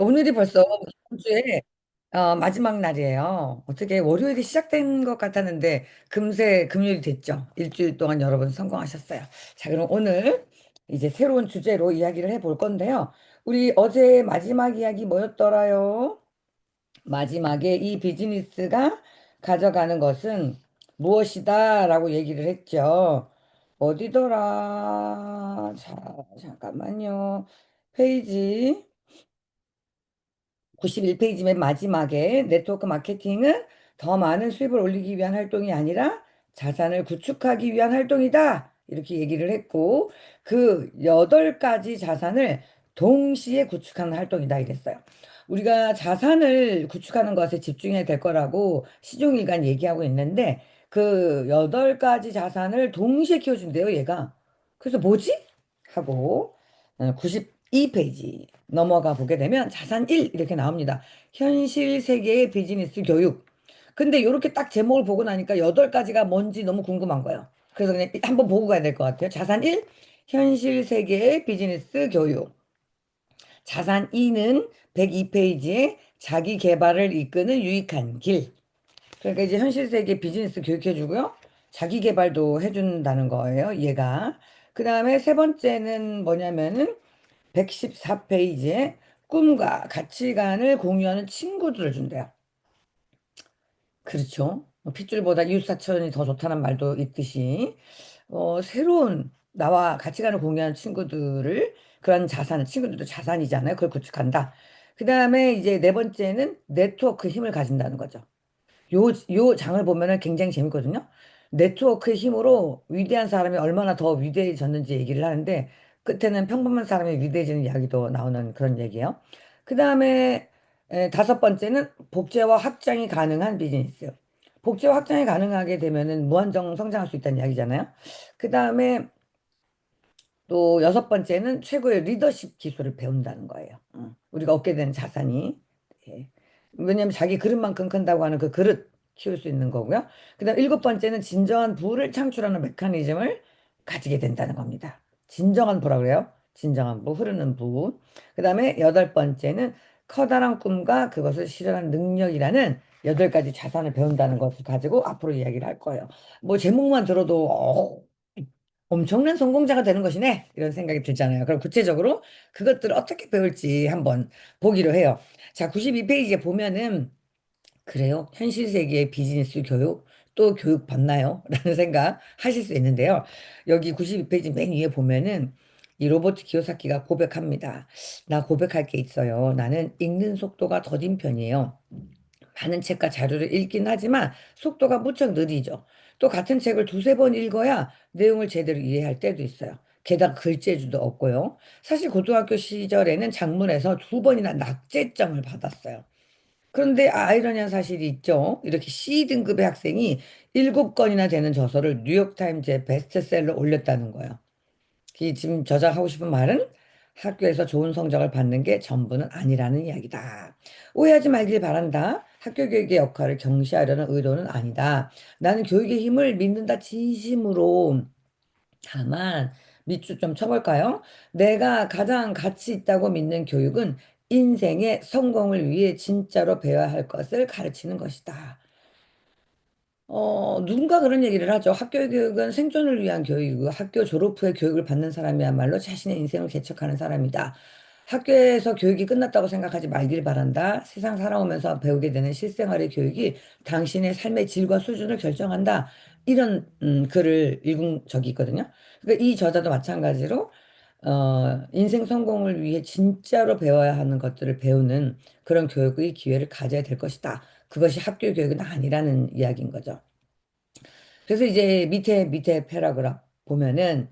오늘이 벌써 이번 주에 마지막 날이에요. 어떻게 월요일이 시작된 것 같았는데 금세 금요일이 됐죠. 일주일 동안 여러분 성공하셨어요. 자, 그럼 오늘 이제 새로운 주제로 이야기를 해볼 건데요. 우리 어제 마지막 이야기 뭐였더라요? 마지막에 이 비즈니스가 가져가는 것은 무엇이다 라고 얘기를 했죠. 어디더라? 자, 잠깐만요. 페이지. 91페이지 맨 마지막에 네트워크 마케팅은 더 많은 수입을 올리기 위한 활동이 아니라 자산을 구축하기 위한 활동이다. 이렇게 얘기를 했고, 그 8가지 자산을 동시에 구축하는 활동이다. 이랬어요. 우리가 자산을 구축하는 것에 집중해야 될 거라고 시종일관 얘기하고 있는데, 그 8가지 자산을 동시에 키워준대요, 얘가. 그래서 뭐지? 하고, 92페이지 넘어가 보게 되면 자산 1 이렇게 나옵니다. 현실 세계의 비즈니스 교육. 근데 이렇게 딱 제목을 보고 나니까 8가지가 뭔지 너무 궁금한 거예요. 그래서 그냥 한번 보고 가야 될 것 같아요. 자산 1, 현실 세계의 비즈니스 교육. 자산 2는 102페이지에 자기 개발을 이끄는 유익한 길. 그러니까 이제 현실 세계 비즈니스 교육해주고요. 자기 개발도 해준다는 거예요, 얘가. 그 다음에 세 번째는 뭐냐면은 114페이지에 꿈과 가치관을 공유하는 친구들을 준대요. 그렇죠. 핏줄보다 이웃사촌이 더 좋다는 말도 있듯이, 새로운 나와 가치관을 공유하는 친구들을, 그런 자산, 친구들도 자산이잖아요. 그걸 구축한다. 그 다음에 이제 네 번째는 네트워크 힘을 가진다는 거죠. 요 장을 보면은 굉장히 재밌거든요. 네트워크의 힘으로 위대한 사람이 얼마나 더 위대해졌는지 얘기를 하는데, 끝에는 평범한 사람이 위대해지는 이야기도 나오는 그런 얘기예요. 그 다음에 다섯 번째는 복제와 확장이 가능한 비즈니스. 복제와 확장이 가능하게 되면은 무한정 성장할 수 있다는 이야기잖아요. 그 다음에 또 여섯 번째는 최고의 리더십 기술을 배운다는 거예요. 우리가 얻게 되는 자산이. 예. 왜냐하면 자기 그릇만큼 큰다고 하는 그 그릇 키울 수 있는 거고요. 그다음 일곱 번째는 진정한 부를 창출하는 메커니즘을 가지게 된다는 겁니다. 진정한 부라 그래요. 진정한 부, 흐르는 부. 그다음에 여덟 번째는 커다란 꿈과 그것을 실현한 능력이라는 8가지 자산을 배운다는 것을 가지고 앞으로 이야기를 할 거예요. 뭐 제목만 들어도 엄청난 성공자가 되는 것이네. 이런 생각이 들잖아요. 그럼 구체적으로 그것들을 어떻게 배울지 한번 보기로 해요. 자, 92페이지에 보면은, 그래요. 현실 세계의 비즈니스 교육 또 교육 받나요? 라는 생각 하실 수 있는데요. 여기 92페이지 맨 위에 보면은 이 로버트 키요사키가 고백합니다. 나 고백할 게 있어요. 나는 읽는 속도가 더딘 편이에요. 많은 책과 자료를 읽긴 하지만 속도가 무척 느리죠. 또 같은 책을 두세 번 읽어야 내용을 제대로 이해할 때도 있어요. 게다가 글재주도 없고요. 사실 고등학교 시절에는 작문에서 2번이나 낙제점을 받았어요. 그런데 아이러니한 사실이 있죠. 이렇게 C 등급의 학생이 7권이나 되는 저서를 뉴욕타임즈에 베스트셀러 올렸다는 거예요. 이 지금 저자하고 싶은 말은 학교에서 좋은 성적을 받는 게 전부는 아니라는 이야기다. 오해하지 말길 바란다. 학교 교육의 역할을 경시하려는 의도는 아니다. 나는 교육의 힘을 믿는다 진심으로. 다만 밑줄 좀 쳐볼까요? 내가 가장 가치 있다고 믿는 교육은 인생의 성공을 위해 진짜로 배워야 할 것을 가르치는 것이다. 누군가 그런 얘기를 하죠. 학교 교육은 생존을 위한 교육이고 학교 졸업 후에 교육을 받는 사람이야말로 자신의 인생을 개척하는 사람이다. 학교에서 교육이 끝났다고 생각하지 말길 바란다. 세상 살아오면서 배우게 되는 실생활의 교육이 당신의 삶의 질과 수준을 결정한다. 이런 글을 읽은 적이 있거든요. 그러니까 이 저자도 마찬가지로 인생 성공을 위해 진짜로 배워야 하는 것들을 배우는 그런 교육의 기회를 가져야 될 것이다. 그것이 학교 교육은 아니라는 이야기인 거죠. 그래서 이제 밑에 패러그래프 보면은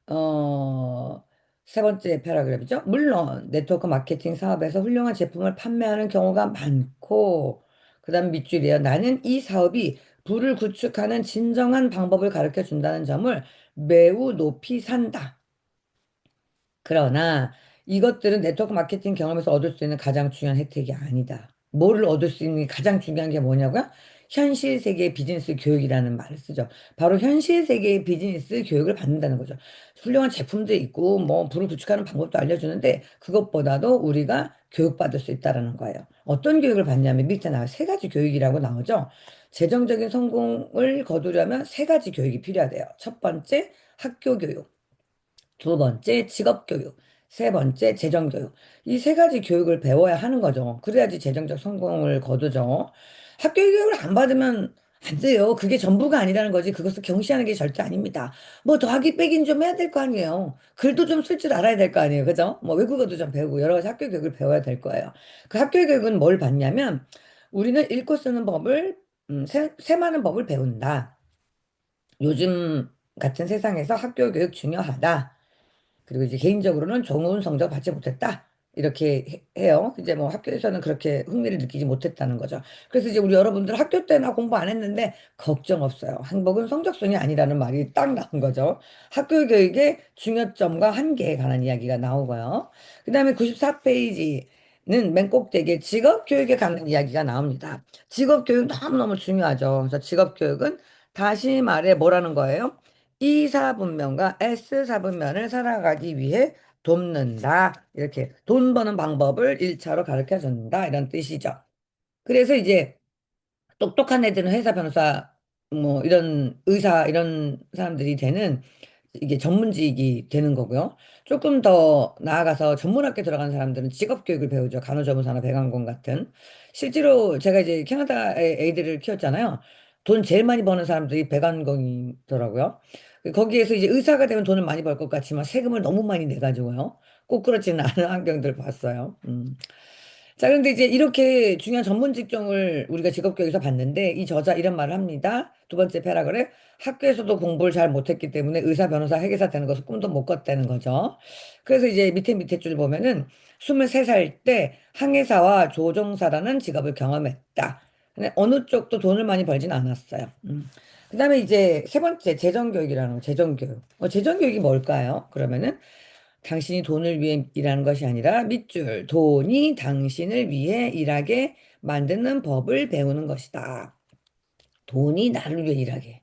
어, 세 번째 패러그래프죠. 물론 네트워크 마케팅 사업에서 훌륭한 제품을 판매하는 경우가 많고, 그다음 밑줄이에요. 나는 이 사업이 부를 구축하는 진정한 방법을 가르쳐 준다는 점을 매우 높이 산다. 그러나 이것들은 네트워크 마케팅 경험에서 얻을 수 있는 가장 중요한 혜택이 아니다. 뭐를 얻을 수 있는 게 가장 중요한 게 뭐냐고요? 현실 세계 비즈니스 교육이라는 말을 쓰죠. 바로 현실 세계의 비즈니스 교육을 받는다는 거죠. 훌륭한 제품도 있고 뭐 불을 구축하는 방법도 알려주는데 그것보다도 우리가 교육받을 수 있다라는 거예요. 어떤 교육을 받냐면 밑에 나와 세 가지 교육이라고 나오죠. 재정적인 성공을 거두려면 세 가지 교육이 필요하대요. 첫 번째 학교 교육. 두 번째 직업교육, 세 번째 재정교육. 이 세 가지 교육을 배워야 하는 거죠. 그래야지 재정적 성공을 거두죠. 학교 교육을 안 받으면 안 돼요. 그게 전부가 아니라는 거지. 그것을 경시하는 게 절대 아닙니다. 뭐 더하기 빼기는 좀 해야 될 거 아니에요. 글도 좀 쓸 줄 알아야 될 거 아니에요. 그죠? 뭐 외국어도 좀 배우고 여러 가지 학교 교육을 배워야 될 거예요. 그 학교 교육은 뭘 받냐면 우리는 읽고 쓰는 법을 세많은 법을 배운다. 요즘 같은 세상에서 학교 교육 중요하다. 그리고 이제 개인적으로는 좋은 성적 받지 못했다. 이렇게 해요. 이제 뭐 학교에서는 그렇게 흥미를 느끼지 못했다는 거죠. 그래서 이제 우리 여러분들 학교 때나 공부 안 했는데 걱정 없어요. 행복은 성적순이 아니라는 말이 딱 나온 거죠. 학교 교육의 중요점과 한계에 관한 이야기가 나오고요. 그 다음에 94페이지는 맨 꼭대기에 직업 교육에 관한 이야기가 나옵니다. 직업 교육 너무너무 중요하죠. 그래서 직업 교육은 다시 말해 뭐라는 거예요? E사분면과 S사분면을 살아가기 위해 돕는다. 이렇게 돈 버는 방법을 1차로 가르쳐 준다. 이런 뜻이죠. 그래서 이제 똑똑한 애들은 회사 변호사, 뭐 이런 의사 이런 사람들이 되는 이게 전문직이 되는 거고요. 조금 더 나아가서 전문학교 들어간 사람들은 직업교육을 배우죠. 간호조무사나 배관공 같은. 실제로 제가 이제 캐나다에 애들을 키웠잖아요. 돈 제일 많이 버는 사람들이 배관공이더라고요. 거기에서 이제 의사가 되면 돈을 많이 벌 것 같지만 세금을 너무 많이 내가지고요. 꼭 그렇지는 않은 환경들 봤어요. 자, 그런데 이제 이렇게 중요한 전문 직종을 우리가 직업교육에서 봤는데 이 저자 이런 말을 합니다. 두 번째 패라그래 학교에서도 공부를 잘 못했기 때문에 의사, 변호사, 회계사 되는 것을 꿈도 못 꿨다는 거죠. 그래서 이제 밑에 줄 보면은 23살 때 항해사와 조종사라는 직업을 경험했다. 근데 어느 쪽도 돈을 많이 벌진 않았어요. 그다음에 이제 세 번째 재정교육이라는 거, 재정교육. 재정교육이 뭘까요? 그러면은 당신이 돈을 위해 일하는 것이 아니라 밑줄 돈이 당신을 위해 일하게 만드는 법을 배우는 것이다. 돈이 나를 위해 일하게.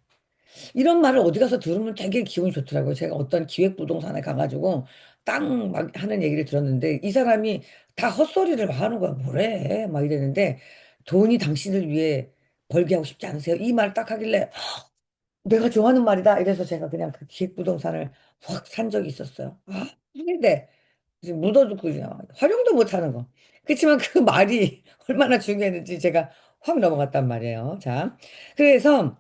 이런 말을 어디 가서 들으면 되게 기분이 좋더라고요. 제가 어떤 기획부동산에 가가지고 땅 막 하는 얘기를 들었는데 이 사람이 다 헛소리를 막 하는 거야. 뭐래? 막 이랬는데 돈이 당신을 위해 벌게 하고 싶지 않으세요? 이 말 딱 하길래 내가 좋아하는 말이다. 이래서 제가 그냥 그 기획부동산을 확 산 적이 있었어요. 아, 근데 지금 묻어두고 그냥 활용도 못하는 거. 그렇지만 그 말이 얼마나 중요했는지 제가 확 넘어갔단 말이에요. 자, 그래서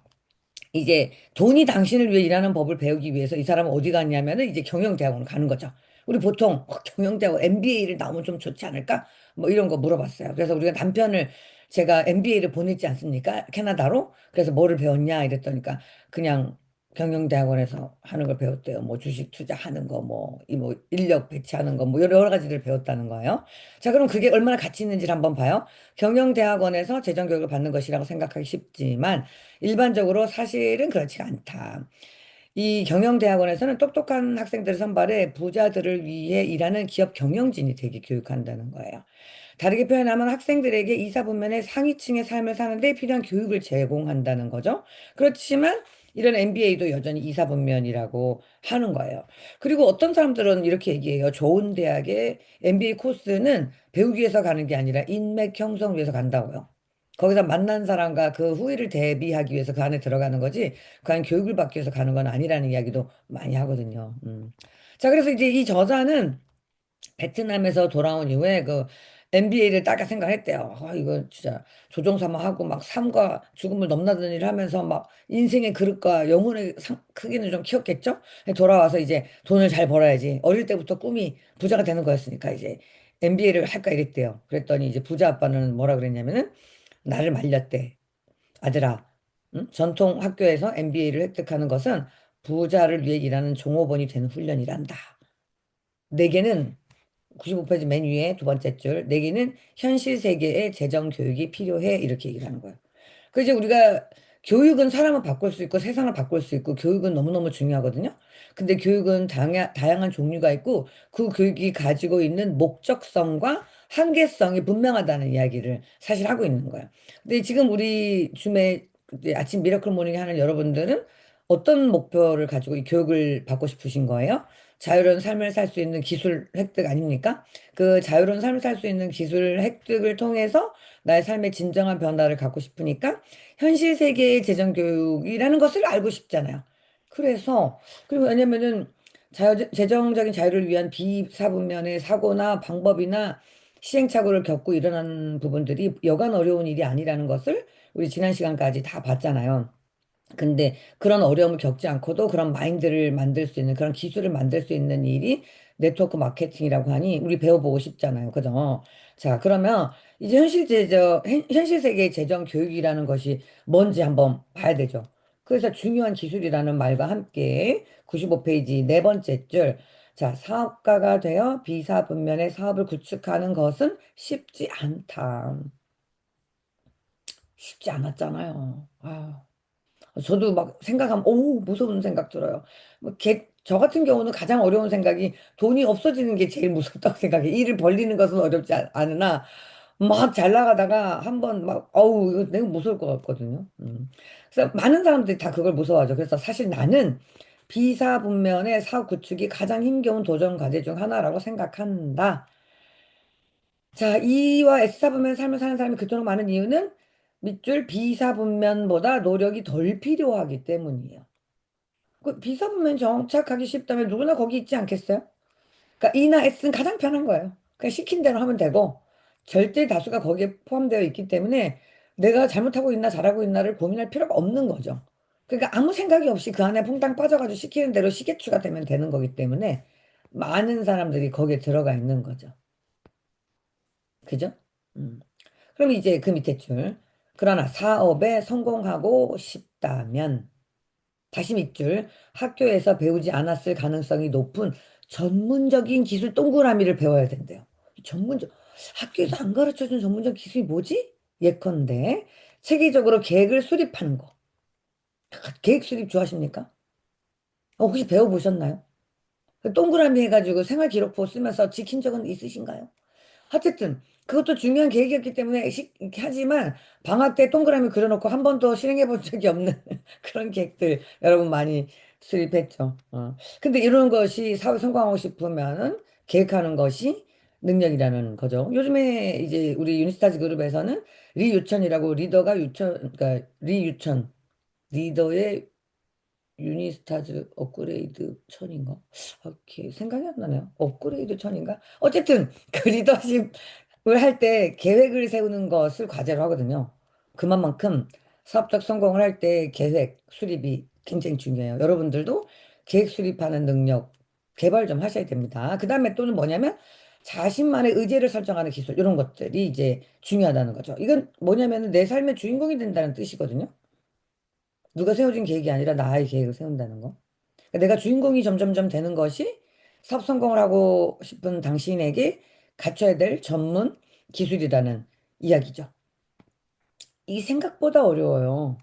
이제 돈이 당신을 위해 일하는 법을 배우기 위해서 이 사람은 어디 갔냐면은 이제 경영대학원을 가는 거죠. 우리 보통 경영대학원 MBA를 나오면 좀 좋지 않을까? 뭐 이런 거 물어봤어요. 그래서 우리가 남편을 제가 MBA를 보냈지 않습니까? 캐나다로. 그래서 뭐를 배웠냐 이랬더니까 그냥 경영대학원에서 하는 걸 배웠대요. 뭐 주식 투자하는 거, 뭐, 이 뭐 인력 배치하는 거, 뭐 여러 가지를 배웠다는 거예요. 자, 그럼 그게 얼마나 가치 있는지를 한번 봐요. 경영대학원에서 재정교육을 받는 것이라고 생각하기 쉽지만 일반적으로 사실은 그렇지가 않다. 이 경영대학원에서는 똑똑한 학생들을 선발해 부자들을 위해 일하는 기업 경영진이 되게 교육한다는 거예요. 다르게 표현하면 학생들에게 이사분면의 상위층의 삶을 사는데 필요한 교육을 제공한다는 거죠. 그렇지만 이런 MBA도 여전히 이사분면이라고 하는 거예요. 그리고 어떤 사람들은 이렇게 얘기해요. 좋은 대학의 MBA 코스는 배우기 위해서 가는 게 아니라 인맥 형성 위해서 간다고요. 거기서 만난 사람과 그 후일을 대비하기 위해서 그 안에 들어가는 거지, 과연 교육을 받기 위해서 가는 건 아니라는 이야기도 많이 하거든요. 자, 그래서 이제 이 저자는 베트남에서 돌아온 이후에 그 MBA를 따까 생각했대요. 이거 진짜 조종사만 하고 막 삶과 죽음을 넘나드는 일을 하면서 막 인생의 그릇과 영혼의 크기는 좀 키웠겠죠? 돌아와서 이제 돈을 잘 벌어야지. 어릴 때부터 꿈이 부자가 되는 거였으니까 이제 MBA를 할까 이랬대요. 그랬더니 이제 부자 아빠는 뭐라 그랬냐면은 나를 말렸대. 아들아, 응? 전통 학교에서 MBA를 획득하는 것은 부자를 위해 일하는 종업원이 되는 훈련이란다. 내게는 95페이지 맨 위에 두 번째 줄, 내게는 현실 세계의 재정 교육이 필요해. 이렇게 얘기를 하는 거예요. 그 이제 우리가 교육은 사람을 바꿀 수 있고 세상을 바꿀 수 있고 교육은 너무너무 중요하거든요. 근데 교육은 다양한 종류가 있고 그 교육이 가지고 있는 목적성과 한계성이 분명하다는 이야기를 사실 하고 있는 거예요. 근데 지금 우리 줌에 이제 아침 미라클 모닝 하는 여러분들은 어떤 목표를 가지고 이 교육을 받고 싶으신 거예요? 자유로운 삶을 살 수 있는 기술 획득 아닙니까? 그 자유로운 삶을 살 수 있는 기술 획득을 통해서 나의 삶의 진정한 변화를 갖고 싶으니까 현실 세계의 재정 교육이라는 것을 알고 싶잖아요. 그래서 그리고 왜냐면은 재정적인 자유를 위한 비사분면의 사고나 방법이나 시행착오를 겪고 일어나는 부분들이 여간 어려운 일이 아니라는 것을 우리 지난 시간까지 다 봤잖아요. 근데 그런 어려움을 겪지 않고도 그런 마인드를 만들 수 있는 그런 기술을 만들 수 있는 일이 네트워크 마케팅이라고 하니 우리 배워보고 싶잖아요. 그죠? 자, 그러면 이제 현실 세계의 재정 교육이라는 것이 뭔지 한번 봐야 되죠. 그래서 중요한 기술이라는 말과 함께 95페이지 네 번째 줄. 자, 사업가가 되어 비사분면의 사업을 구축하는 것은 쉽지 않다. 쉽지 않았잖아요. 아. 저도 막 생각하면, 오, 무서운 생각 들어요. 저 같은 경우는 가장 어려운 생각이 돈이 없어지는 게 제일 무섭다고 생각해. 일을 벌리는 것은 어렵지 않으나, 막 잘 나가다가 한번 막, 어우, 이거 내가 무서울 것 같거든요. 그래서 많은 사람들이 다 그걸 무서워하죠. 그래서 사실 나는 비사분면의 사업 구축이 가장 힘겨운 도전 과제 중 하나라고 생각한다. 자, E와 S사분면 삶을 사는 사람이 그토록 많은 이유는 밑줄 B사분면보다 노력이 덜 필요하기 때문이에요. 그 B사분면 정착하기 쉽다면 누구나 거기 있지 않겠어요? 그러니까 E나 S는 가장 편한 거예요. 그냥 시킨 대로 하면 되고 절대 다수가 거기에 포함되어 있기 때문에 내가 잘못하고 있나 잘하고 있나를 고민할 필요가 없는 거죠. 그러니까 아무 생각이 없이 그 안에 퐁당 빠져가지고 시키는 대로 시계추가 되면 되는 거기 때문에 많은 사람들이 거기에 들어가 있는 거죠. 그죠? 음. 그럼 이제 그 밑에 줄. 그러나 사업에 성공하고 싶다면, 다시 밑줄. 학교에서 배우지 않았을 가능성이 높은 전문적인 기술 동그라미를 배워야 된대요. 학교에서 안 가르쳐 준 전문적 기술이 뭐지? 예컨대, 체계적으로 계획을 수립하는 거. 계획 수립 좋아하십니까? 혹시 배워보셨나요? 동그라미 해가지고 생활기록부 쓰면서 지킨 적은 있으신가요? 어쨌든 그것도 중요한 계획이었기 때문에 이렇게 하지만 방학 때 동그라미 그려놓고 한 번도 실행해 본 적이 없는 그런 계획들 여러분 많이 수립했죠. 근데 이런 것이 사회 성공하고 싶으면은 계획하는 것이 능력이라는 거죠. 요즘에 이제 우리 유니스타즈 그룹에서는 리유천이라고 리더가 그러니까 리유천 리더의 유니스타즈 업그레이드 천인가? 오케이, 생각이 안 나네요. 업그레이드 천인가? 어쨌든 그 리더십을 할 때 계획을 세우는 것을 과제로 하거든요. 그만큼 사업적 성공을 할 때 계획 수립이 굉장히 중요해요. 여러분들도 계획 수립하는 능력 개발 좀 하셔야 됩니다. 그 다음에 또는 뭐냐면 자신만의 의지를 설정하는 기술 이런 것들이 이제 중요하다는 거죠. 이건 뭐냐면 내 삶의 주인공이 된다는 뜻이거든요. 누가 세워준 계획이 아니라 나의 계획을 세운다는 거. 그러니까 내가 주인공이 점점점 되는 것이 사업 성공을 하고 싶은 당신에게 갖춰야 될 전문 기술이라는 이야기죠. 이 생각보다 어려워요.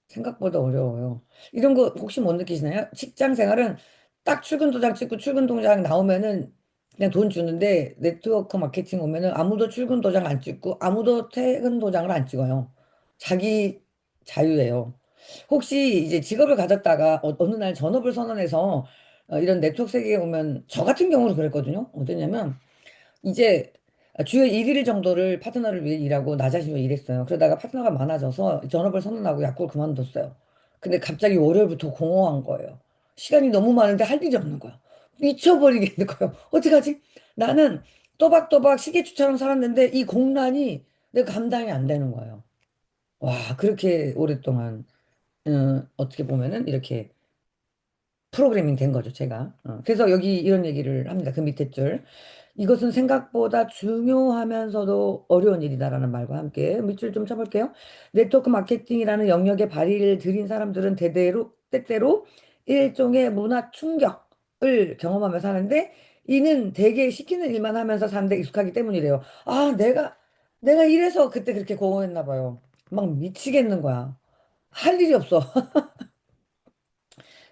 생각보다 어려워요. 이런 거 혹시 못 느끼시나요? 직장 생활은 딱 출근 도장 찍고 출근 도장 나오면은 그냥 돈 주는데 네트워크 마케팅 오면은 아무도 출근 도장 안 찍고 아무도 퇴근 도장을 안 찍어요. 자기 자유예요. 혹시 이제 직업을 가졌다가 어느 날 전업을 선언해서 이런 네트워크 세계에 오면 저 같은 경우도 그랬거든요. 어땠냐면 이제 주에 1일 정도를 파트너를 위해 일하고 나 자신을 위해 일했어요. 그러다가 파트너가 많아져서 전업을 선언하고 약국을 그만뒀어요. 근데 갑자기 월요일부터 공허한 거예요. 시간이 너무 많은데 할 일이 없는 거야. 미쳐버리겠는 거예요. 어떡하지? 나는 또박또박 시계추처럼 살았는데 이 공란이 내가 감당이 안 되는 거예요. 와, 그렇게 오랫동안 어떻게 보면은 이렇게 프로그래밍 된 거죠, 제가. 그래서 여기 이런 얘기를 합니다. 그 밑에 줄. 이것은 생각보다 중요하면서도 어려운 일이다라는 말과 함께 밑줄 좀 쳐볼게요. 네트워크 마케팅이라는 영역에 발의를 들인 사람들은 때때로 일종의 문화 충격을 경험하며 사는데 이는 대개 시키는 일만 하면서 사는데 익숙하기 때문이래요. 아, 내가 이래서 그때 그렇게 공허했나 봐요. 막 미치겠는 거야. 할 일이 없어.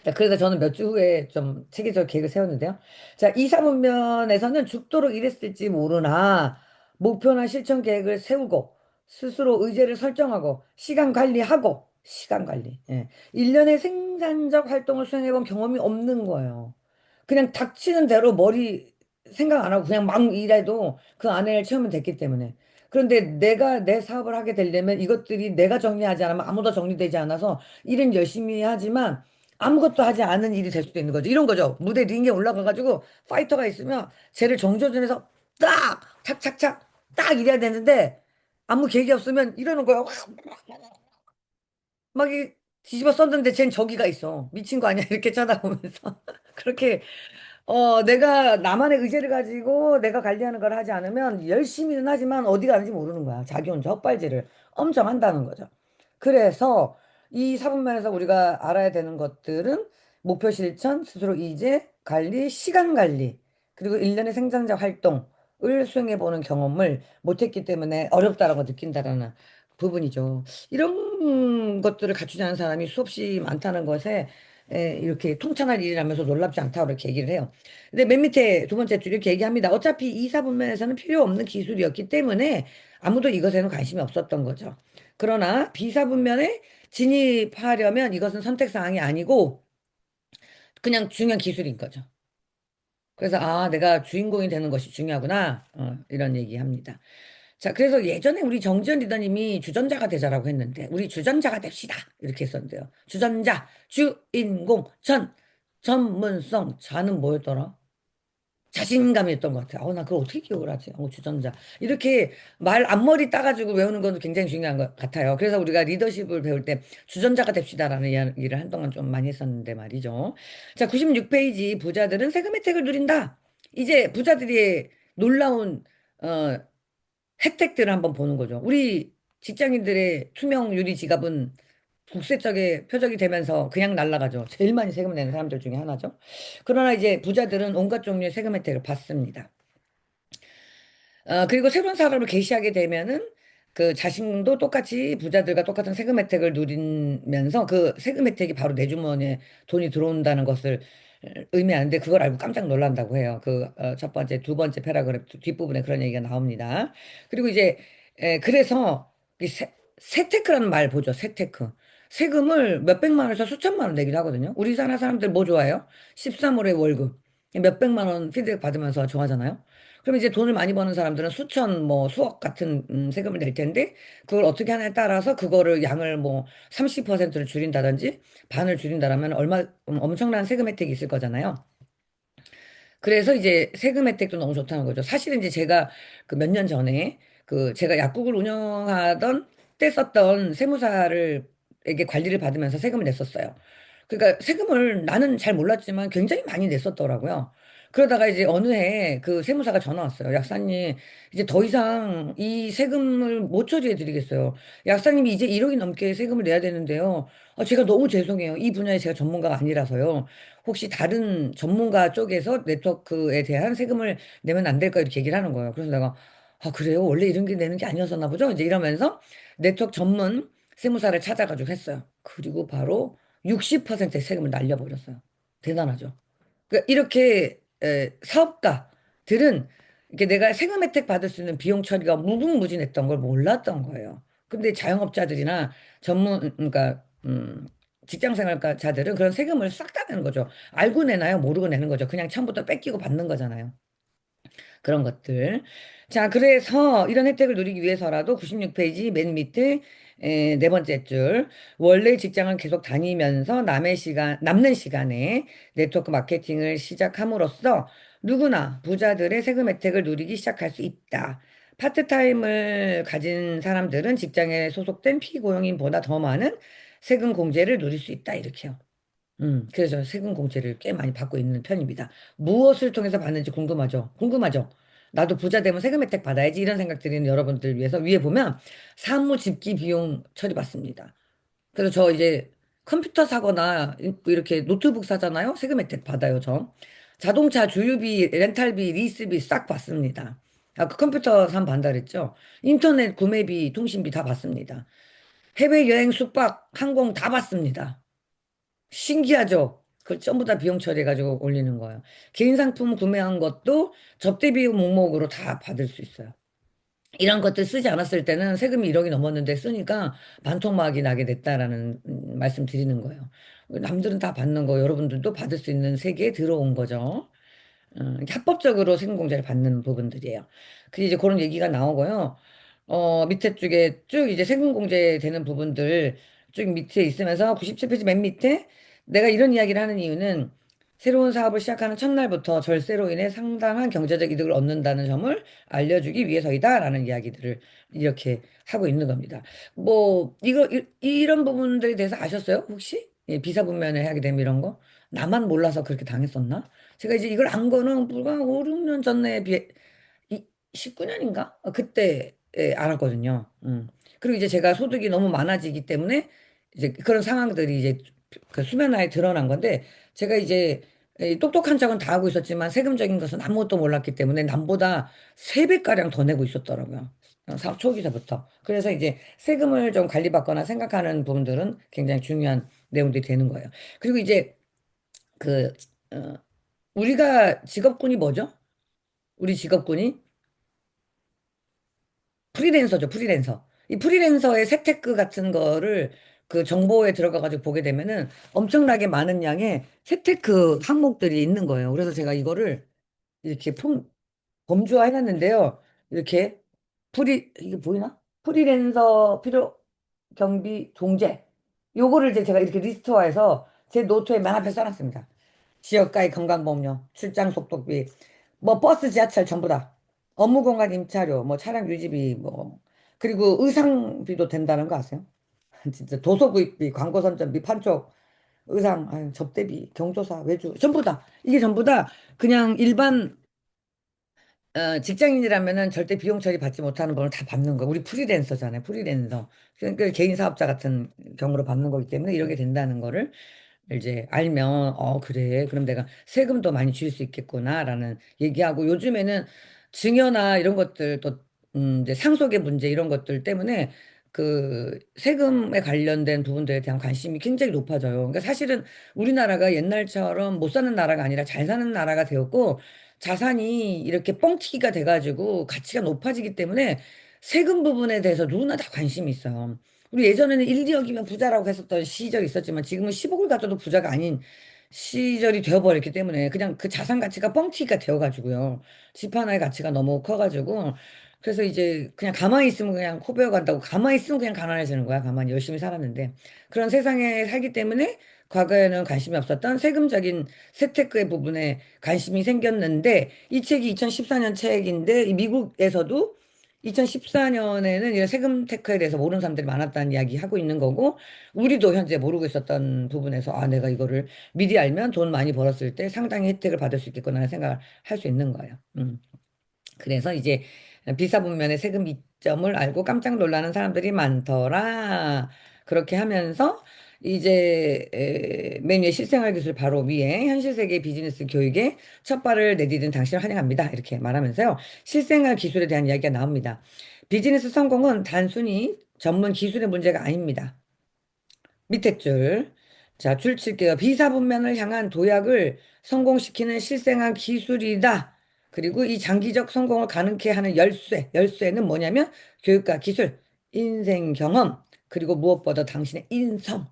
자, 그래서 저는 몇 주 후에 좀 체계적 계획을 세웠는데요. 자, 이 사분면에서는 죽도록 일했을지 모르나 목표나 실천 계획을 세우고 스스로 의제를 설정하고 시간 관리. 예. 1년의 생산적 활동을 수행해본 경험이 없는 거예요. 그냥 닥치는 대로 머리 생각 안 하고 그냥 막 일해도 그 안에를 채우면 됐기 때문에. 그런데 내가 내 사업을 하게 되려면 이것들이 내가 정리하지 않으면 아무도 정리되지 않아서 일은 열심히 하지만 아무것도 하지 않은 일이 될 수도 있는 거죠. 이런 거죠. 무대 링에 올라가가지고 파이터가 있으면 쟤를 정조준해서 딱! 착착착! 딱 이래야 되는데 아무 계획이 없으면 이러는 거예요. 막 뒤집어 썼는데 쟨 저기가 있어. 미친 거 아니야? 이렇게 쳐다보면서. 그렇게 내가 나만의 의지를 가지고 내가 관리하는 걸 하지 않으면 열심히는 하지만 어디 가는지 모르는 거야. 자기 혼자 헛발질을 엄청 한다는 거죠. 그래서 이 사분면에서 우리가 알아야 되는 것들은 목표 실천, 스스로 이제 관리, 시간 관리, 그리고 일련의 생산자 활동을 수행해 보는 경험을 못했기 때문에 어렵다라고 느낀다라는 부분이죠. 이런 것들을 갖추지 않은 사람이 수없이 많다는 것에 이렇게 통찰할 일이라면서 놀랍지 않다고 이렇게 얘기를 해요. 근데 맨 밑에 두 번째 줄 이렇게 얘기합니다. 어차피 이사분면에서는 필요 없는 기술이었기 때문에 아무도 이것에는 관심이 없었던 거죠. 그러나 비사분면에 진입하려면 이것은 선택사항이 아니고 그냥 중요한 기술인 거죠. 그래서 아, 내가 주인공이 되는 것이 중요하구나. 이런 얘기합니다. 자, 그래서 예전에 우리 정지현 리더님이 주전자가 되자라고 했는데 우리 주전자가 됩시다. 이렇게 했었는데요. 주전자, 주인공, 전문성, 자는 뭐였더라? 자신감이었던 것 같아요. 나 그걸 어떻게 기억을 하지? 주전자. 이렇게 말 앞머리 따가지고 외우는 건 굉장히 중요한 것 같아요. 그래서 우리가 리더십을 배울 때 주전자가 됩시다라는 이야기를 한동안 좀 많이 했었는데 말이죠. 자, 96페이지 부자들은 세금 혜택을 누린다. 이제 부자들이 놀라운 어, 혜택들을 한번 보는 거죠. 우리 직장인들의 투명 유리 지갑은 국세적의 표적이 되면서 그냥 날아가죠. 제일 많이 세금 내는 사람들 중에 하나죠. 그러나 이제 부자들은 온갖 종류의 세금 혜택을 받습니다. 그리고 새로운 사업을 개시하게 되면은 그 자신도 똑같이 부자들과 똑같은 세금 혜택을 누리면서 그 세금 혜택이 바로 내 주머니에 돈이 들어온다는 것을 의미하는데 그걸 알고 깜짝 놀란다고 해요. 그 첫 번째, 두 번째 패러그래프 뒷부분에 그런 얘기가 나옵니다. 그리고 이제 그래서 이 세테크라는 말 보죠. 세테크. 세금을 몇백만 원에서 수천만 원 내기도 하거든요. 우리나라 사람들 뭐 좋아해요? 13월에 월급. 몇백만 원 피드백 받으면서 좋아하잖아요. 그럼 이제 돈을 많이 버는 사람들은 수천, 뭐 수억 같은 세금을 낼 텐데 그걸 어떻게 하냐에 따라서 그거를 양을 뭐 30%를 줄인다든지 반을 줄인다라면 엄청난 세금 혜택이 있을 거잖아요. 그래서 이제 세금 혜택도 너무 좋다는 거죠. 사실은 이제 제가 그 몇 년 전에 그 제가 약국을 운영하던 때 썼던 세무사를 에게 관리를 받으면서 세금을 냈었어요. 그러니까 세금을 나는 잘 몰랐지만 굉장히 많이 냈었더라고요. 그러다가 이제 어느 해 그 세무사가 전화 왔어요. 약사님, 이제 더 이상 이 세금을 못 처리해 드리겠어요. 약사님이 이제 1억이 넘게 세금을 내야 되는데요. 제가 너무 죄송해요. 이 분야에 제가 전문가가 아니라서요. 혹시 다른 전문가 쪽에서 네트워크에 대한 세금을 내면 안 될까 이렇게 얘기를 하는 거예요. 그래서 내가 그래요? 원래 이런 게 내는 게 아니었었나 보죠? 이제 이러면서 네트워크 전문 세무사를 찾아가지고 했어요. 그리고 바로 60%의 세금을 날려버렸어요. 대단하죠? 그러니까 이렇게 사업가들은 이렇게 내가 세금 혜택 받을 수 있는 비용 처리가 무궁무진했던 걸 몰랐던 거예요. 근데 자영업자들이나 그러니까 직장 생활자들은 그런 세금을 싹 다 내는 거죠. 알고 내나요? 모르고 내는 거죠. 그냥 처음부터 뺏기고 받는 거잖아요. 그런 것들. 자, 그래서 이런 혜택을 누리기 위해서라도 96페이지 맨 밑에 네 번째 줄. 원래 직장을 계속 다니면서 남는 시간에 네트워크 마케팅을 시작함으로써 누구나 부자들의 세금 혜택을 누리기 시작할 수 있다. 파트타임을 가진 사람들은 직장에 소속된 피고용인보다 더 많은 세금 공제를 누릴 수 있다. 이렇게요. 그래서 세금 공제를 꽤 많이 받고 있는 편입니다. 무엇을 통해서 받는지 궁금하죠? 궁금하죠? 나도 부자 되면 세금 혜택 받아야지 이런 생각 드리는 여러분들 위해서 위에 보면 사무 집기 비용 처리 받습니다. 그래서 저 이제 컴퓨터 사거나 이렇게 노트북 사잖아요. 세금 혜택 받아요, 저. 자동차 주유비, 렌탈비, 리스비 싹 받습니다. 아까 컴퓨터 산 반달 했죠? 인터넷 구매비, 통신비 다 받습니다. 해외여행 숙박 항공 다 받습니다. 신기하죠? 그걸 전부 다 비용 처리해가지고 올리는 거예요. 개인 상품 구매한 것도 접대 비용 목록으로 다 받을 수 있어요. 이런 것들 쓰지 않았을 때는 세금이 1억이 넘었는데 쓰니까 반토막이 나게 됐다라는 말씀 드리는 거예요. 남들은 다 받는 거 여러분들도 받을 수 있는 세계에 들어온 거죠. 이게 합법적으로 세금공제를 받는 부분들이에요. 그 이제 그런 얘기가 나오고요. 밑에 쪽에 쭉 이제 세금공제 되는 부분들 쭉 밑에 있으면서 97페이지 맨 밑에 내가 이런 이야기를 하는 이유는 새로운 사업을 시작하는 첫날부터 절세로 인해 상당한 경제적 이득을 얻는다는 점을 알려주기 위해서이다라는 이야기들을 이렇게 하고 있는 겁니다. 뭐 이런 부분들에 대해서 아셨어요? 혹시? 예, 비사분면을 하게 되면 이런 거? 나만 몰라서 그렇게 당했었나? 제가 이제 이걸 안 거는 불과 5, 6년 전에 비해 19년인가? 그때 예, 알았거든요. 그리고 이제 제가 소득이 너무 많아지기 때문에 이제 그런 상황들이 이제 그 수면화에 드러난 건데 제가 이제 똑똑한 척은 다 하고 있었지만 세금적인 것은 아무것도 몰랐기 때문에 남보다 3배가량 더 내고 있었더라고요. 사업 초기서부터. 그래서 이제 세금을 좀 관리받거나 생각하는 부분들은 굉장히 중요한 내용들이 되는 거예요. 그리고 이제 그, 어, 우리가 직업군이 뭐죠? 우리 직업군이 프리랜서죠, 프리랜서. 이 프리랜서의 세테크 같은 거를 그 정보에 들어가가지고 보게 되면은 엄청나게 많은 양의 세테크 항목들이 있는 거예요. 그래서 제가 이거를 이렇게 범주화 해놨는데요. 이렇게 이게 보이나? 프리랜서 필요 경비 종제. 요거를 이제 제가 이렇게 리스트화해서 제 노트에 맨 앞에 써놨습니다. 지역가의 건강보험료, 출장 속도비, 뭐 버스, 지하철 전부 다. 업무 공간 임차료, 뭐 차량 유지비, 뭐 그리고 의상비도 된다는 거 아세요? 진짜 도서구입비, 광고 선전비, 판촉, 의상, 아유, 접대비, 경조사, 외주 전부 다 이게 전부 다 그냥 일반 직장인이라면은 절대 비용 처리 받지 못하는 거를 다 받는 거. 우리 프리랜서잖아요. 프리랜서. 그러니까 개인 사업자 같은 경우로 받는 거기 때문에 이렇게 된다는 거를 이제 알면 그래 그럼 내가 세금도 많이 줄 수 있겠구나라는 얘기하고 요즘에는 증여나 이런 것들 또 이제 상속의 문제 이런 것들 때문에 그 세금에 관련된 부분들에 대한 관심이 굉장히 높아져요. 그러니까 사실은 우리나라가 옛날처럼 못 사는 나라가 아니라 잘 사는 나라가 되었고 자산이 이렇게 뻥튀기가 돼가지고 가치가 높아지기 때문에 세금 부분에 대해서 누구나 다 관심이 있어요. 우리 예전에는 1, 2억이면 부자라고 했었던 시절이 있었지만 지금은 10억을 가져도 부자가 아닌 시절이 되어버렸기 때문에 그냥 그 자산 가치가 뻥튀기가 되어가지고요. 집 하나의 가치가 너무 커가지고 그래서 이제 그냥 가만히 있으면 그냥 코 베어간다고 가만히 있으면 그냥 가난해지는 거야. 가만히 열심히 살았는데 그런 세상에 살기 때문에 과거에는 관심이 없었던 세금적인 세테크의 부분에 관심이 생겼는데 이 책이 2014년 책인데 이 미국에서도 2014년에는 이런 세금 테크에 대해서 모르는 사람들이 많았다는 이야기 하고 있는 거고, 우리도 현재 모르고 있었던 부분에서, 아, 내가 이거를 미리 알면 돈 많이 벌었을 때 상당히 혜택을 받을 수 있겠구나 하는 생각을 할 수 있는 거예요. 그래서 이제 비사분면의 세금 이점을 알고 깜짝 놀라는 사람들이 많더라. 그렇게 하면서 이제 맨 위에 실생활 기술 바로 위에 현실 세계 비즈니스 교육에 첫 발을 내디딘 당신을 환영합니다. 이렇게 말하면서요. 실생활 기술에 대한 이야기가 나옵니다. 비즈니스 성공은 단순히 전문 기술의 문제가 아닙니다. 밑에 줄. 자, 줄 칠게요. 비사분면을 향한 도약을 성공시키는 실생활 기술이다. 그리고 이 장기적 성공을 가능케 하는 열쇠. 열쇠는 뭐냐면 교육과 기술, 인생 경험, 그리고 무엇보다 당신의 인성.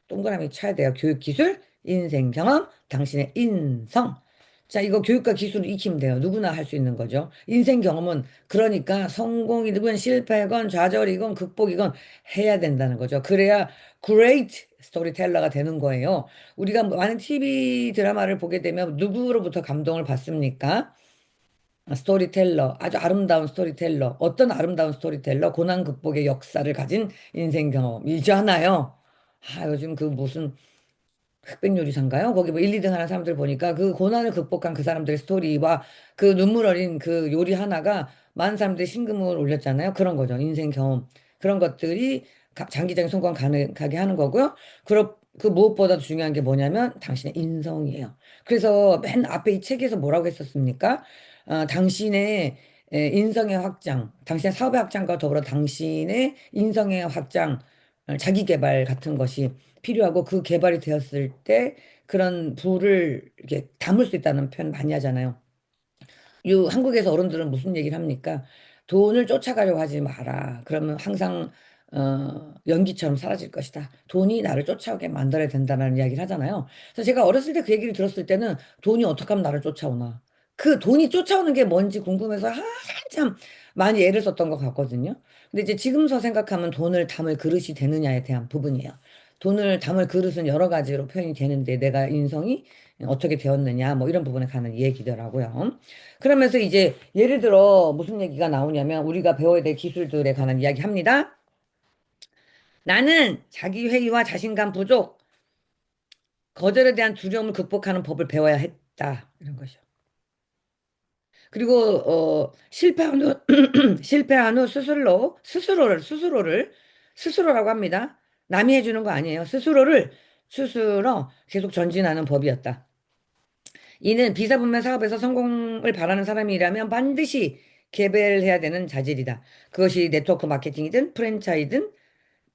동그라미 쳐야 돼요. 교육 기술, 인생 경험, 당신의 인성. 자, 이거 교육과 기술을 익히면 돼요. 누구나 할 수 있는 거죠. 인생 경험은 그러니까 성공이건 실패건 좌절이건 극복이건 해야 된다는 거죠. 그래야 great 스토리텔러가 되는 거예요. 우리가 많은 TV 드라마를 보게 되면 누구로부터 감동을 받습니까? 스토리텔러, 아주 아름다운 스토리텔러. 어떤 아름다운 스토리텔러? 고난 극복의 역사를 가진 인생 경험이잖아요. 요즘 그 무슨 흑백요리사인가요? 거기 뭐 1, 2등 하는 사람들 보니까 그 고난을 극복한 그 사람들의 스토리와 그 눈물 어린 그 요리 하나가 많은 사람들이 심금을 올렸잖아요. 그런 거죠. 인생 경험. 그런 것들이 장기적인 성공 가능하게 하는 거고요. 그 무엇보다 중요한 게 뭐냐면 당신의 인성이에요. 그래서 맨 앞에 이 책에서 뭐라고 했었습니까? 당신의 인성의 확장, 당신의 사업의 확장과 더불어 당신의 인성의 확장, 자기 개발 같은 것이 필요하고 그 개발이 되었을 때 그런 부를 이렇게 담을 수 있다는 표현 많이 하잖아요. 한국에서 어른들은 무슨 얘기를 합니까? 돈을 쫓아가려고 하지 마라. 그러면 항상 연기처럼 사라질 것이다. 돈이 나를 쫓아오게 만들어야 된다는 이야기를 하잖아요. 그래서 제가 어렸을 때 그 얘기를 들었을 때는 돈이 어떻게 하면 나를 쫓아오나. 그 돈이 쫓아오는 게 뭔지 궁금해서 한참 많이 애를 썼던 것 같거든요. 근데 이제 지금서 생각하면 돈을 담을 그릇이 되느냐에 대한 부분이에요. 돈을 담을 그릇은 여러 가지로 표현이 되는데 내가 인성이 어떻게 되었느냐 뭐 이런 부분에 관한 얘기더라고요. 그러면서 이제 예를 들어 무슨 얘기가 나오냐면 우리가 배워야 될 기술들에 관한 이야기 합니다. 나는 자기 회의와 자신감 부족, 거절에 대한 두려움을 극복하는 법을 배워야 했다. 이런 것이요. 그리고 실패한 후 실패한 후 스스로라고 합니다. 남이 해주는 거 아니에요. 스스로 계속 전진하는 법이었다. 이는 비사분면 사업에서 성공을 바라는 사람이라면 반드시 개발해야 되는 자질이다. 그것이 네트워크 마케팅이든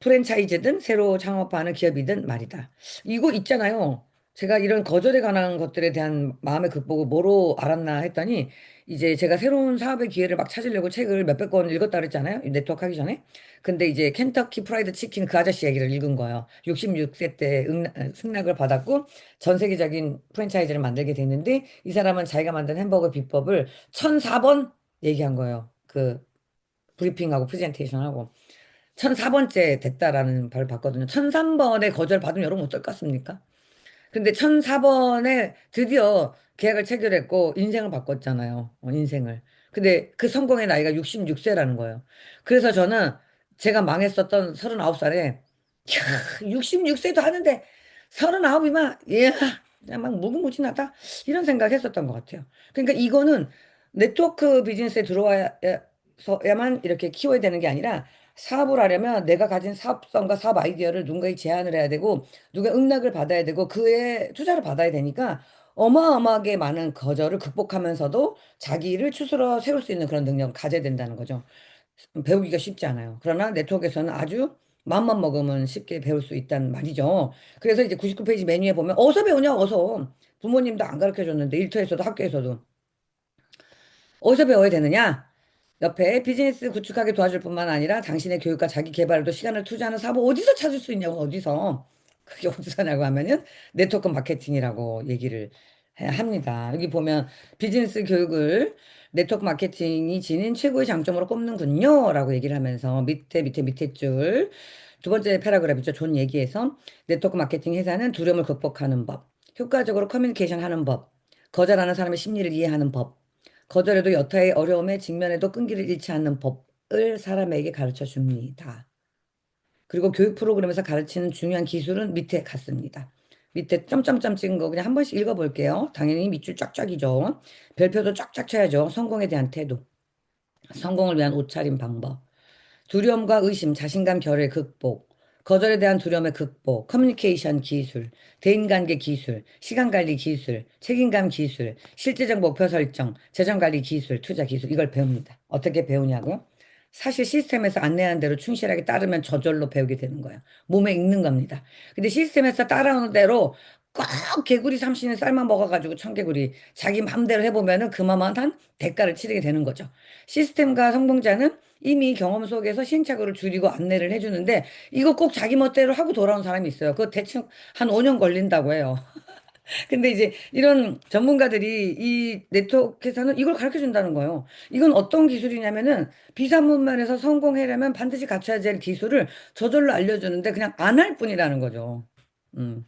프랜차이즈든 새로 창업하는 기업이든 말이다. 이거 있잖아요. 제가 이런 거절에 관한 것들에 대한 마음의 극복을 뭐로 알았나 했더니 이제 제가 새로운 사업의 기회를 막 찾으려고 책을 몇백 권 읽었다 그랬잖아요. 이 네트워크 하기 전에. 근데 이제 켄터키 프라이드 치킨 그 아저씨 얘기를 읽은 거예요. 66세 때 승낙을 받았고 전 세계적인 프랜차이즈를 만들게 됐는데 이 사람은 자기가 만든 햄버거 비법을 1004번 얘기한 거예요. 그 브리핑하고 프레젠테이션하고. 1004번째 됐다라는 벌 받거든요. 1003번에 거절 받으면 여러분 어떨 것 같습니까? 근데 1004번에 드디어 계약을 체결했고 인생을 바꿨잖아요. 인생을. 근데 그 성공의 나이가 66세라는 거예요. 그래서 저는 제가 망했었던 39살에 66세도 하는데 39이면 예, 그냥 막 무궁무진하다 이런 생각했었던 것 같아요. 그러니까 이거는 네트워크 비즈니스에 들어와야만 이렇게 키워야 되는 게 아니라 사업을 하려면 내가 가진 사업성과 사업 아이디어를 누군가에 제안을 해야 되고 누가 응낙을 받아야 되고 그에 투자를 받아야 되니까 어마어마하게 많은 거절을 극복하면서도 자기를 스스로 세울 수 있는 그런 능력을 가져야 된다는 거죠. 배우기가 쉽지 않아요. 그러나 네트워크에서는 아주 마음만 먹으면 쉽게 배울 수 있단 말이죠. 그래서 이제 99페이지 메뉴에 보면 어디서 배우냐, 어서. 부모님도 안 가르쳐 줬는데 일터에서도 학교에서도 어디서 배워야 되느냐? 옆에 비즈니스 구축하게 도와줄 뿐만 아니라 당신의 교육과 자기 개발에도 시간을 투자하는 사업 어디서 찾을 수 있냐고, 어디서. 그게 어디서냐고 하면은 네트워크 마케팅이라고 얘기를 합니다. 여기 보면 비즈니스 교육을 네트워크 마케팅이 지닌 최고의 장점으로 꼽는군요. 라고 얘기를 하면서 밑에 줄 두 번째 패러그래프죠. 존 얘기에서 네트워크 마케팅 회사는 두려움을 극복하는 법, 효과적으로 커뮤니케이션 하는 법, 거절하는 사람의 심리를 이해하는 법, 거절해도 여타의 어려움에 직면해도 끈기를 잃지 않는 법을 사람에게 가르쳐 줍니다. 그리고 교육 프로그램에서 가르치는 중요한 기술은 밑에 갔습니다. 밑에 점점점 찍은 거 그냥 한 번씩 읽어볼게요. 당연히 밑줄 쫙쫙이죠. 별표도 쫙쫙 쳐야죠. 성공에 대한 태도, 성공을 위한 옷차림 방법, 두려움과 의심, 자신감 결의 극복, 거절에 대한 두려움의 극복, 커뮤니케이션 기술, 대인관계 기술, 시간관리 기술, 책임감 기술, 실제적 목표 설정, 재정관리 기술, 투자 기술, 이걸 배웁니다. 어떻게 배우냐고요? 사실 시스템에서 안내한 대로 충실하게 따르면 저절로 배우게 되는 거예요. 몸에 익는 겁니다. 근데 시스템에서 따라오는 대로 꼭 개구리 삼신을 삶아 먹어가지고 청개구리 자기 마음대로 해보면은 그만한 대가를 치르게 되는 거죠. 시스템과 성공자는 이미 경험 속에서 시행착오를 줄이고 안내를 해주는데 이거 꼭 자기 멋대로 하고 돌아온 사람이 있어요. 그거 대충 한 5년 걸린다고 해요. 근데 이제 이런 전문가들이 이 네트워크에서는 이걸 가르쳐 준다는 거예요. 이건 어떤 기술이냐면은 비상문면에서 성공하려면 반드시 갖춰야 될 기술을 저절로 알려주는데 그냥 안 할 뿐이라는 거죠. 음.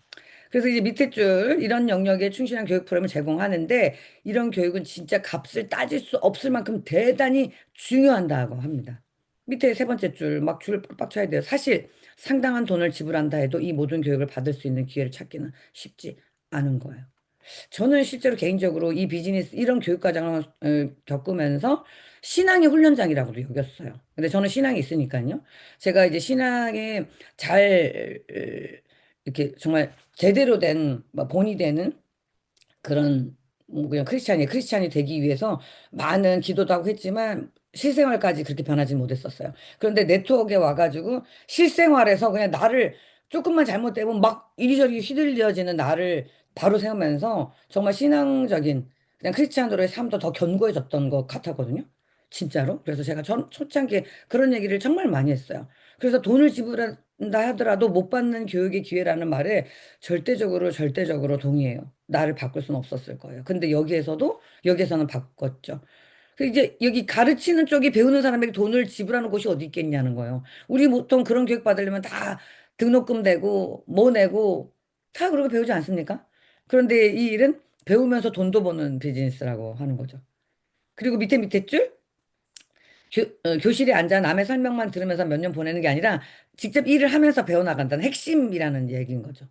그래서 이제 밑에 줄 이런 영역에 충실한 교육 프로그램을 제공하는데 이런 교육은 진짜 값을 따질 수 없을 만큼 대단히 중요하다고 합니다. 밑에 세 번째 줄 막 줄을 빡빡 쳐야 돼요. 사실 상당한 돈을 지불한다 해도 이 모든 교육을 받을 수 있는 기회를 찾기는 쉽지 않은 거예요. 저는 실제로 개인적으로 이 비즈니스 이런 교육 과정을 겪으면서 신앙의 훈련장이라고도 여겼어요. 근데 저는 신앙이 있으니까요. 제가 이제 신앙에 잘 이렇게 정말 제대로 된 뭐 본이 되는 그런 뭐 그냥 크리스찬이 되기 위해서 많은 기도도 하고 했지만 실생활까지 그렇게 변하지 못했었어요. 그런데 네트워크에 와가지고 실생활에서 그냥 나를 조금만 잘못되면 막 이리저리 휘둘려지는 나를 바로 세우면서 정말 신앙적인 그냥 크리스찬으로의 삶도 더 견고해졌던 것 같았거든요. 진짜로. 그래서 제가 초창기에 그런 얘기를 정말 많이 했어요. 그래서 돈을 지불한다 하더라도 못 받는 교육의 기회라는 말에 절대적으로 동의해요. 나를 바꿀 수는 없었을 거예요. 근데 여기에서는 바꿨죠. 그 이제 여기 가르치는 쪽이 배우는 사람에게 돈을 지불하는 곳이 어디 있겠냐는 거예요. 우리 보통 그런 교육 받으려면 다 등록금 내고 뭐 내고 다 그렇게 배우지 않습니까? 그런데 이 일은 배우면서 돈도 버는 비즈니스라고 하는 거죠. 그리고 밑에 줄 교실에 앉아 남의 설명만 들으면서 몇 년 보내는 게 아니라 직접 일을 하면서 배워나간다는 핵심이라는 얘기인 거죠.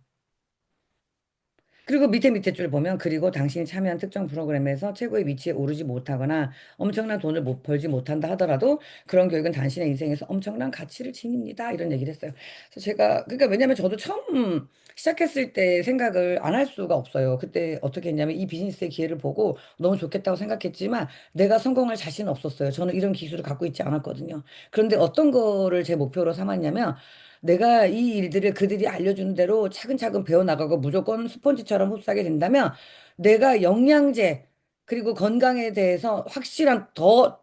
그리고 밑에 줄 보면 그리고 당신이 참여한 특정 프로그램에서 최고의 위치에 오르지 못하거나 엄청난 돈을 못 벌지 못한다 하더라도 그런 교육은 당신의 인생에서 엄청난 가치를 지닙니다. 이런 얘기를 했어요. 그래서 제가 그러니까 왜냐면 저도 처음 시작했을 때 생각을 안 할 수가 없어요. 그때 어떻게 했냐면 이 비즈니스의 기회를 보고 너무 좋겠다고 생각했지만 내가 성공할 자신은 없었어요. 저는 이런 기술을 갖고 있지 않았거든요. 그런데 어떤 거를 제 목표로 삼았냐면 내가 이 일들을 그들이 알려주는 대로 차근차근 배워나가고 무조건 스폰지처럼 흡수하게 된다면 내가 영양제 그리고 건강에 대해서 확실한 또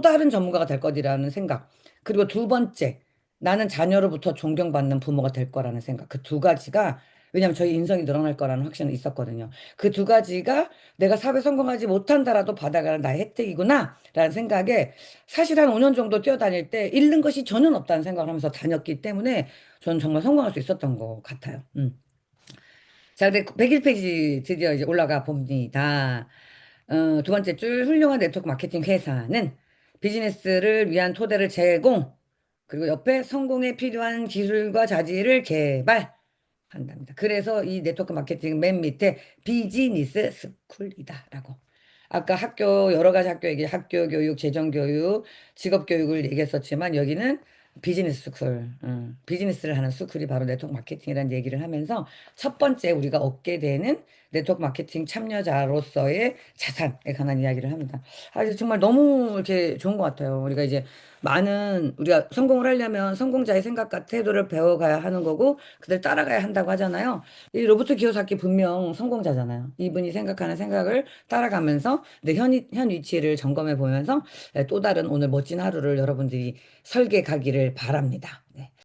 다른 전문가가 될 거리라는 생각. 그리고 두 번째, 나는 자녀로부터 존경받는 부모가 될 거라는 생각. 그 두 가지가 왜냐하면 저희 인성이 늘어날 거라는 확신은 있었거든요. 그 두 가지가 내가 사업에 성공하지 못한다라도 받아가는 나의 혜택이구나라는 생각에 사실 한 5년 정도 뛰어다닐 때 잃는 것이 전혀 없다는 생각을 하면서 다녔기 때문에 저는 정말 성공할 수 있었던 것 같아요. 음. 자, 근데 101페이지 드디어 이제 올라가 봅니다. 두 번째 줄 훌륭한 네트워크 마케팅 회사는 비즈니스를 위한 토대를 제공, 그리고 옆에 성공에 필요한 기술과 자질을 개발한답니다. 그래서 이 네트워크 마케팅 맨 밑에 비즈니스 스쿨이다라고. 아까 여러 가지 학교 교육, 재정 교육, 직업 교육을 얘기했었지만 여기는 비즈니스 스쿨, 비즈니스를 하는 스쿨이 바로 네트워크 마케팅이라는 얘기를 하면서 첫 번째 우리가 얻게 되는 네트워크 마케팅 참여자로서의 자산에 관한 이야기를 합니다. 아, 이제 정말 너무 이렇게 좋은 것 같아요. 우리가 성공을 하려면 성공자의 생각과 태도를 배워가야 하는 거고, 그들 따라가야 한다고 하잖아요. 이 로버트 키요사키 분명 성공자잖아요. 이분이 생각하는 생각을 따라가면서 내 현 위치를 점검해 보면서 또 다른 오늘 멋진 하루를 여러분들이 설계 가기를 바랍니다. 네.